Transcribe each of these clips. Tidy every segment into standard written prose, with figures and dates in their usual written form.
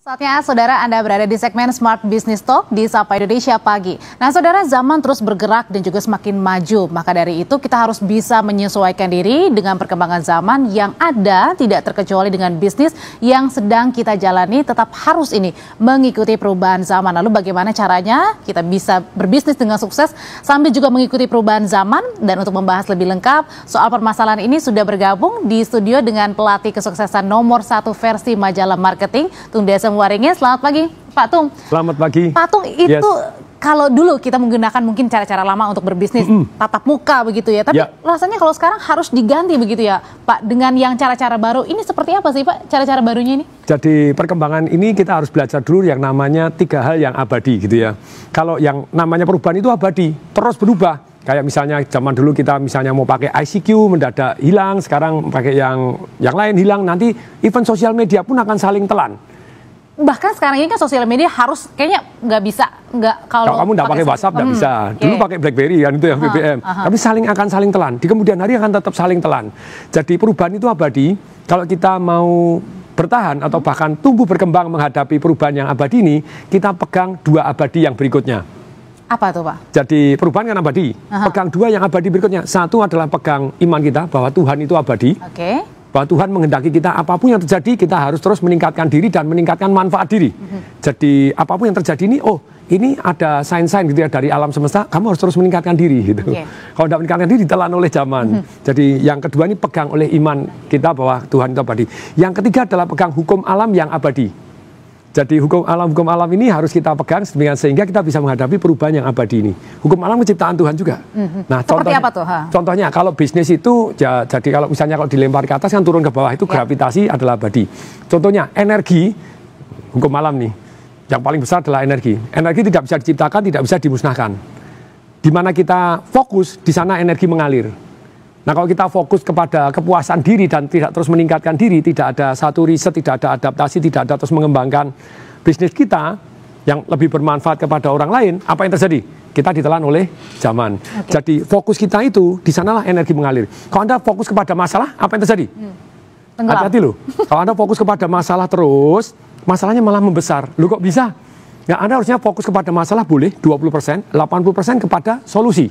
Saatnya saudara Anda berada di segmen Smart Business Talk di Sapa Indonesia Pagi. Nah saudara, zaman terus bergerak dan juga semakin maju. Maka dari itu kita harus bisa menyesuaikan diri dengan perkembangan zaman yang ada, tidak terkecuali dengan bisnis yang sedang kita jalani. Tetap harus ini mengikuti perubahan zaman. Lalu bagaimana caranya kita bisa berbisnis dengan sukses sambil juga mengikuti perubahan zaman? Dan untuk membahas lebih lengkap soal permasalahan ini sudah bergabung di studio dengan pelatih kesuksesan nomor 1 versi majalah marketing, Tung Desem Waringin. Selamat pagi Pak Tung. Selamat pagi. Pak Tung, itu kalau dulu kita menggunakan mungkin cara-cara lama untuk berbisnis, tatap muka begitu ya. Tapi rasanya kalau sekarang harus diganti begitu ya Pak, dengan yang cara-cara baru. Ini seperti apa sih Pak cara-cara barunya ini? Jadi perkembangan ini kita harus belajar dulu yang namanya 3 hal yang abadi gitu ya. Kalau yang namanya perubahan itu abadi, terus berubah. Kayak misalnya zaman dulu kita misalnya mau pakai ICQ mendadak hilang, sekarang pakai yang lain hilang. Nanti event sosial media pun akan saling telan. Bahkan sekarang ini kan sosial media harus kayaknya nggak bisa, kalau kamu nggak pakai WhatsApp nggak bisa. Dulu pakai BlackBerry kan itu yang BBM. Tapi akan saling telan. Di kemudian hari akan tetap saling telan. Jadi perubahan itu abadi. Kalau kita mau bertahan atau bahkan tumbuh berkembang menghadapi perubahan yang abadi ini, kita pegang 2 abadi yang berikutnya. Apa tuh Pak? Jadi perubahan kan abadi. Pegang 2 yang abadi berikutnya. Satu adalah pegang iman kita bahwa Tuhan itu abadi. Bahwa Tuhan menghendaki kita apapun yang terjadi kita harus terus meningkatkan diri dan meningkatkan manfaat diri. Jadi apapun yang terjadi ini, ini ada sign-sign gitu ya dari alam semesta, kamu harus terus meningkatkan diri gitu. Kalau tidak meningkatkan diri ditelan oleh zaman. Jadi yang kedua ini pegang oleh iman kita bahwa Tuhan itu abadi. Yang ketiga adalah pegang hukum alam yang abadi. Jadi hukum alam ini harus kita pegang sehingga kita bisa menghadapi perubahan yang abadi ini. Hukum alam ciptaan Tuhan juga. Nah, seperti apa tuh? Contohnya kalau bisnis itu, jadi kalau misalnya kalau dilempar ke atas kan turun ke bawah, itu gravitasi adalah abadi. Contohnya energi, hukum alam nih, yang paling besar adalah energi. Energi tidak bisa diciptakan, tidak bisa dimusnahkan. Di mana kita fokus, di sana energi mengalir. Nah kalau kita fokus kepada kepuasan diri dan tidak terus meningkatkan diri, tidak ada satu riset, tidak ada adaptasi, tidak ada terus mengembangkan bisnis kita yang lebih bermanfaat kepada orang lain, apa yang terjadi? Kita ditelan oleh zaman. Jadi fokus kita itu, di sanalah energi mengalir. Kalau Anda fokus kepada masalah, apa yang terjadi? Hati-hati loh. Kalau Anda fokus kepada masalah terus, masalahnya malah membesar. Loh kok bisa? Ya Anda harusnya fokus kepada masalah boleh 20%, 80% kepada solusi.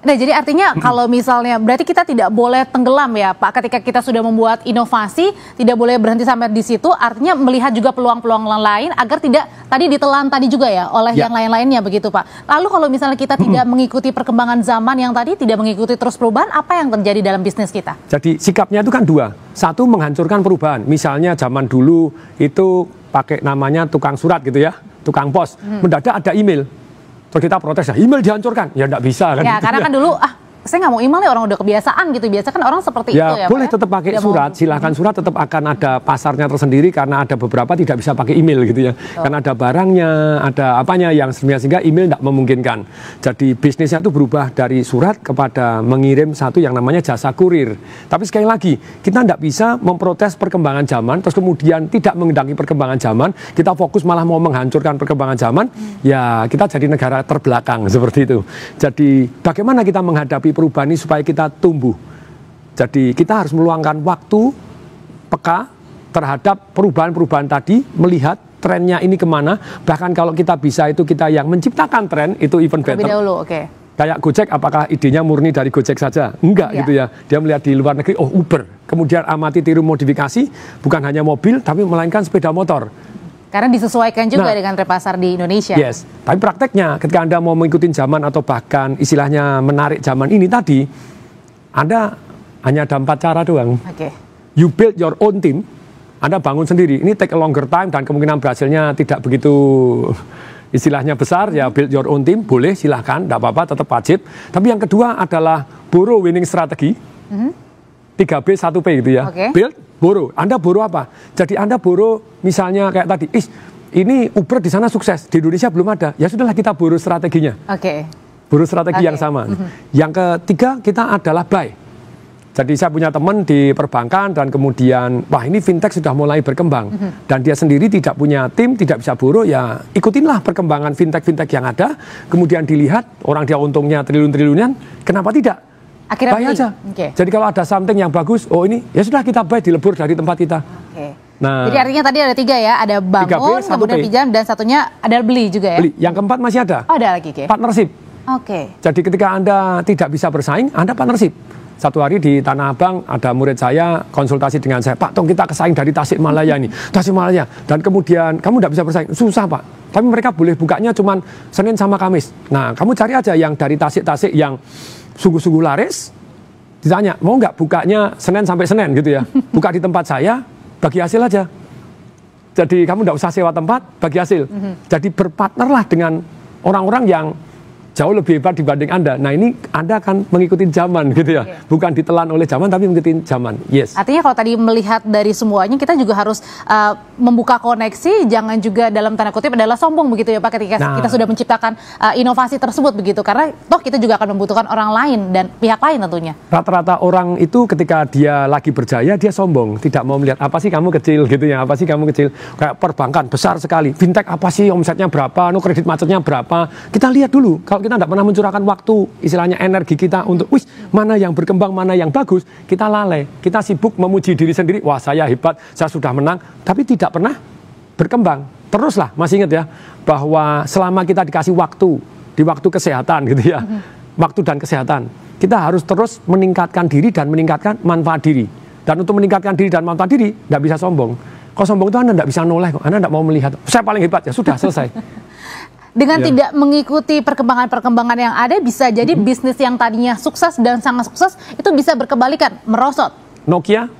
Nah, jadi artinya kalau misalnya berarti kita tidak boleh tenggelam ya Pak, ketika kita sudah membuat inovasi, tidak boleh berhenti sampai di situ, artinya melihat juga peluang-peluang lain agar tidak tadi ditelan tadi juga ya oleh yang lain-lainnya begitu Pak. Lalu kalau misalnya kita tidak mengikuti perkembangan zaman yang tadi, tidak mengikuti terus perubahan, apa yang terjadi dalam bisnis kita? Jadi sikapnya itu kan 2. Satu, menghancurkan perubahan. Misalnya zaman dulu itu pakai namanya tukang surat gitu ya, tukang pos. Mendadak ada email. Terus kita protes, email dihancurkan. Ya enggak bisa kan. Ya karena kan dulu, saya nggak mau email ya, orang udah kebiasaan gitu. Biasa kan orang seperti itu ya boleh Pak, tetap pakai surat, silahkan surat tetap akan ada pasarnya tersendiri karena ada beberapa tidak bisa pakai email gitu ya. Karena ada barangnya, ada apanya yang sehingga email tidak memungkinkan. Jadi bisnisnya itu berubah dari surat kepada mengirim satu yang namanya jasa kurir. Tapi sekali lagi, kita tidak bisa memprotes perkembangan zaman, terus kemudian tidak mengendaki perkembangan zaman, kita fokus malah mau menghancurkan perkembangan zaman, ya kita jadi negara terbelakang seperti itu. Jadi bagaimana kita menghadapi perubahan ini supaya kita tumbuh. Jadi kita harus meluangkan waktu peka terhadap perubahan-perubahan tadi, melihat trennya ini kemana. Bahkan kalau kita bisa itu kita yang menciptakan tren, itu even better. Kayak Gojek, apakah idenya murni dari Gojek saja? Enggak gitu ya. Dia melihat di luar negeri, Uber. Kemudian amati tiru modifikasi, bukan hanya mobil tapi melainkan sepeda motor. Karena disesuaikan juga dengan repasar di Indonesia. Tapi prakteknya ketika Anda mau mengikuti zaman atau bahkan istilahnya menarik zaman ini tadi, Anda hanya ada 4 cara doang. You build your own team, Anda bangun sendiri. Ini take a longer time dan kemungkinan berhasilnya tidak begitu istilahnya besar, ya build your own team, boleh silahkan, tidak apa-apa, tetap wajib. Tapi yang kedua adalah borrow winning strategy. 3B 1P gitu ya. Build, borrow. Anda borrow apa? Jadi Anda borrow misalnya kayak tadi, ini Uber di sana sukses, di Indonesia belum ada. Ya sudahlah kita borrow strateginya. Borrow strategi yang sama. Yang ketiga kita adalah buy. Jadi saya punya teman di perbankan dan kemudian, wah ini fintech sudah mulai berkembang. Dan dia sendiri tidak punya tim, tidak bisa borrow, ya ikutinlah perkembangan fintech-fintech yang ada. Kemudian dilihat, orang dia untungnya triliun-triliunan, kenapa tidak? Akhirnya buy aja. Jadi kalau ada something yang bagus, ini ya sudah kita buy, dilebur dari tempat kita. Nah, jadi artinya tadi ada 3 ya, ada bangun, 3B, kemudian pinjam, dan satunya ada beli juga ya? Beli. Yang keempat masih ada. Oh, ada lagi, Oke. Partnership. Oke. Jadi ketika Anda tidak bisa bersaing, Anda partnership. Satu hari di Tanah Abang ada murid saya konsultasi dengan saya, Pak Tong kita kesaing dari Tasikmalaya ini, Tasikmalaya. Dan kemudian kamu tidak bisa bersaing, susah Pak. Tapi mereka boleh bukanya cuma Senin sama Kamis. Nah kamu cari aja yang dari Tasik-Tasik yang sungguh-sungguh laris. Ditanya, mau nggak bukanya Senin sampai Senin gitu ya. Buka di tempat saya, bagi hasil aja. Jadi kamu nggak usah sewa tempat, bagi hasil. Jadi berpartnerlah dengan orang-orang yang jauh lebih hebat dibanding Anda. Nah ini Anda akan mengikuti zaman gitu ya. Bukan ditelan oleh zaman tapi mengikuti zaman. Yes. Artinya kalau tadi melihat dari semuanya kita juga harus membuka koneksi, jangan juga dalam tanda kutip adalah sombong begitu ya Pak ketika kita sudah menciptakan inovasi tersebut begitu. Karena toh kita juga akan membutuhkan orang lain dan pihak lain tentunya. Rata-rata orang itu ketika dia lagi berjaya dia sombong, tidak mau melihat apa sih kamu kecil gitu ya, apa sih kamu kecil. Kayak perbankan besar sekali, fintech apa sih omsetnya berapa, kredit macetnya berapa. Kita lihat dulu. Kalau kita tidak pernah mencurahkan waktu, istilahnya energi kita untuk, wih, mana yang berkembang, mana yang bagus, kita lalai. Kita sibuk memuji diri sendiri, wah saya hebat, saya sudah menang, tapi tidak pernah berkembang. Teruslah, masih ingat ya, bahwa selama kita dikasih waktu, di waktu kesehatan gitu ya, waktu dan kesehatan, kita harus terus meningkatkan diri dan meningkatkan manfaat diri. Dan untuk meningkatkan diri dan manfaat diri, tidak bisa sombong. Kalau sombong itu Anda tidak bisa noleh kok, Anda tidak mau melihat, saya paling hebat, ya sudah, selesai. Dengan tidak mengikuti perkembangan-perkembangan yang ada, bisa jadi bisnis yang tadinya sukses dan sangat sukses, itu bisa berkebalikan, merosot. Nokia,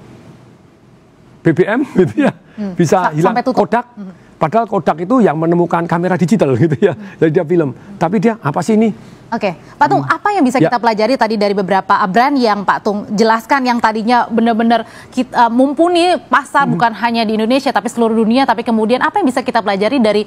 BBM gitu ya, bisa hilang. Kodak, padahal Kodak itu yang menemukan kamera digital gitu ya, jadi dia film. Tapi dia, apa sih ini? Oke, Pak Tung, apa yang bisa kita pelajari tadi dari beberapa brand yang Pak Tung jelaskan yang tadinya benar-benar mumpuni pasar bukan hanya di Indonesia tapi seluruh dunia, tapi kemudian apa yang bisa kita pelajari dari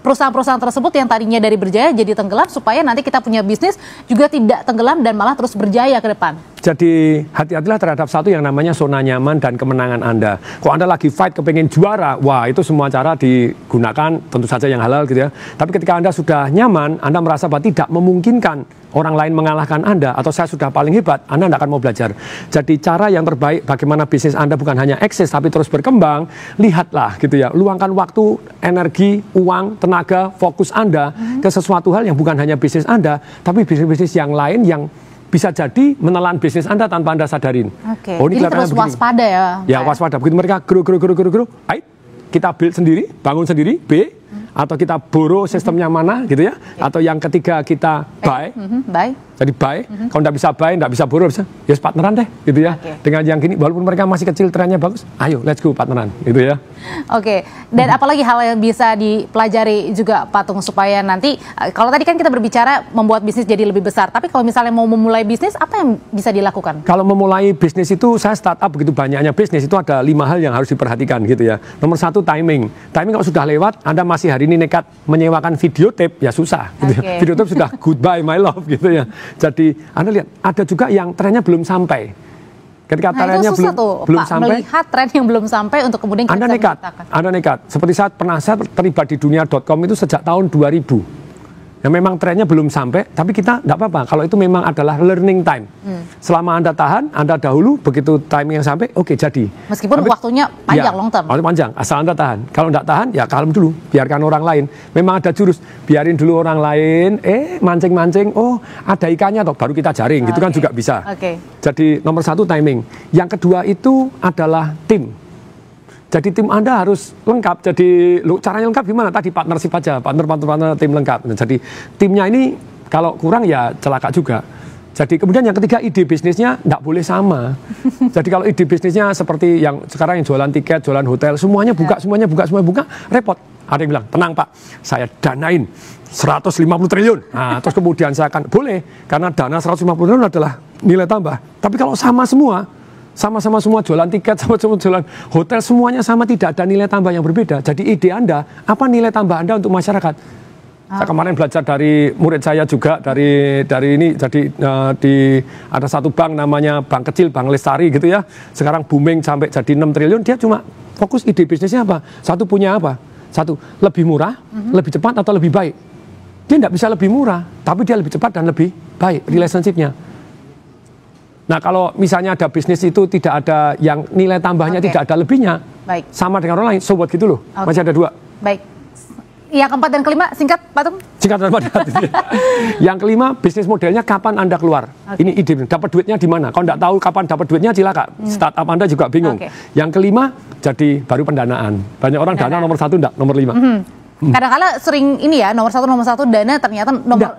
perusahaan-perusahaan tersebut yang tadinya dari berjaya jadi tenggelam supaya nanti kita punya bisnis juga tidak tenggelam dan malah terus berjaya ke depan? Jadi hati-hatilah terhadap satu yang namanya zona nyaman dan kemenangan Anda. Kalau Anda lagi fight kepengen juara, wah itu semua cara digunakan, tentu saja yang halal gitu ya. Tapi ketika Anda sudah nyaman, Anda merasa bahwa tidak memungkinkan orang lain mengalahkan Anda, atau saya sudah paling hebat, Anda tidak akan mau belajar. Jadi cara yang terbaik bagaimana bisnis Anda bukan hanya eksis tapi terus berkembang, lihatlah gitu ya, luangkan waktu, energi, uang, tenaga, fokus Anda ke sesuatu hal yang bukan hanya bisnis Anda, tapi bisnis-bisnis yang lain yang bisa jadi menelan bisnis Anda tanpa Anda sadarin. Oke. Oh, ini terus waspada ya. Ya waspada. Begitu mereka grow, ayo kita build sendiri, bangun sendiri, B, atau kita borrow sistemnya mana gitu ya, atau yang ketiga kita buy. Jadi buy, kalau nggak bisa buy, nggak bisa borrow, bisa ya partneran deh gitu ya. Dengan yang gini, walaupun mereka masih kecil, trennya bagus, ayo let's go partneran gitu ya. Oke, dan apalagi hal yang bisa dipelajari juga Pak Tung supaya nanti, kalau tadi kan kita berbicara membuat bisnis jadi lebih besar, tapi kalau misalnya mau memulai bisnis, apa yang bisa dilakukan? Kalau memulai bisnis itu, saya startup begitu banyaknya bisnis, itu ada 5 hal yang harus diperhatikan gitu ya. Nomor 1, timing. Timing kalau sudah lewat, Anda masih hari ini nekat menyewakan videotape, ya susah gitu ya. Videotape sudah goodbye my love gitu ya. Jadi Anda lihat, ada juga yang trennya belum sampai. Ketika trennya belum sampai, melihat tren yang belum sampai untuk kemudian kita Anda nekat. Seperti saya terlibat di dunia.com itu sejak tahun 2000. Ya memang trennya belum sampai, tapi kita tidak apa-apa. Kalau itu memang adalah learning time. Selama Anda tahan, Anda dahulu, begitu time yang sampai, oke jadi. Meskipun waktunya panjang, long term. Panjang, asal Anda tahan. Kalau tidak tahan, ya kalem dulu, biarkan orang lain. Memang ada jurus, biarin dulu orang lain, mancing-mancing, oh ada ikannya toh, baru kita jaring, gitu kan juga bisa. Jadi nomor 1 timing. Yang kedua itu adalah tim. Jadi tim Anda harus lengkap. Jadi caranya lengkap gimana? Tadi partnership aja, partner tim lengkap. Jadi timnya ini kalau kurang ya celaka juga. Jadi kemudian yang ketiga, ide bisnisnya tidak boleh sama. Jadi kalau ide bisnisnya seperti yang sekarang yang jualan tiket, jualan hotel, semuanya buka, semuanya buka, repot. Ada yang bilang, tenang Pak, saya danain 150 triliun. Nah, terus kemudian saya akan, boleh, karena dana 150 triliun adalah nilai tambah. Tapi kalau sama-sama semua jualan tiket, sama-sama jualan hotel, semuanya sama, tidak ada nilai tambah yang berbeda. Jadi ide Anda, apa nilai tambah Anda untuk masyarakat? Saya kemarin belajar dari murid saya juga, dari ini, jadi ada satu bank namanya bank kecil, Bank Lestari gitu ya. Sekarang booming sampai jadi 6 triliun, dia cuma fokus ide bisnisnya apa? Satu punya apa? Satu, lebih murah, lebih cepat atau lebih baik? Dia tidak bisa lebih murah, tapi dia lebih cepat dan lebih baik relationship-nya. Nah, kalau misalnya ada bisnis itu tidak ada yang nilai tambahnya, tidak ada lebihnya, sama dengan orang lain, so what gitu loh. Masih ada 2. Baik. Yang keempat dan kelima, singkat Pak Tung? Singkat dan padat. Yang kelima, bisnis modelnya kapan Anda keluar. Ini ide, dapat duitnya di mana. Kalau nggak tahu kapan dapat duitnya, cilaka. Startup Anda juga bingung. Yang kelima, jadi baru pendanaan. Banyak orang dana nomor 1 enggak, nomor 5. Kadang-kadang sering ini ya, nomor satu dana, ternyata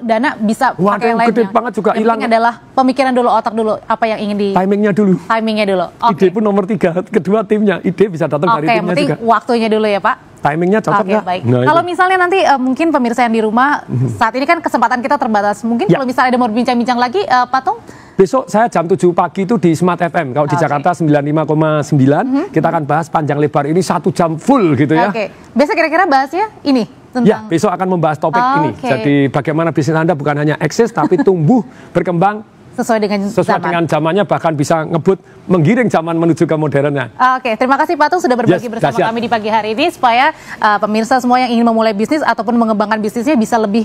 dana bisa pakai yang lainnya. Gede banget juga hilang. Yang adalah pemikiran dulu, otak dulu, apa yang ingin di... Timingnya dulu. Ide pun nomor 3, kedua timnya. Ide bisa datang dari timnya juga. Waktunya dulu ya Pak. Timingnya cocok nggak? Baik. Nah, kalau misalnya nanti mungkin pemirsa yang di rumah, saat ini kan kesempatan kita terbatas. Mungkin kalau misalnya ada mau berbincang-bincang lagi, Pak Tung? Besok saya jam 7 pagi itu di Smart FM. Kalau di Jakarta 95,9, kita akan bahas panjang lebar ini 1 jam full gitu ya. Besok kira-kira bahasnya ini? Ya, besok akan membahas topik ini. Jadi bagaimana bisnis Anda bukan hanya eksis, tapi tumbuh, berkembang, sesuai dengan zamannya, bahkan bisa menggiring zaman menuju ke modernnya. Terima kasih Pak Tung sudah berbagi bersama kami di pagi hari ini, supaya pemirsa semua yang ingin memulai bisnis ataupun mengembangkan bisnisnya bisa lebih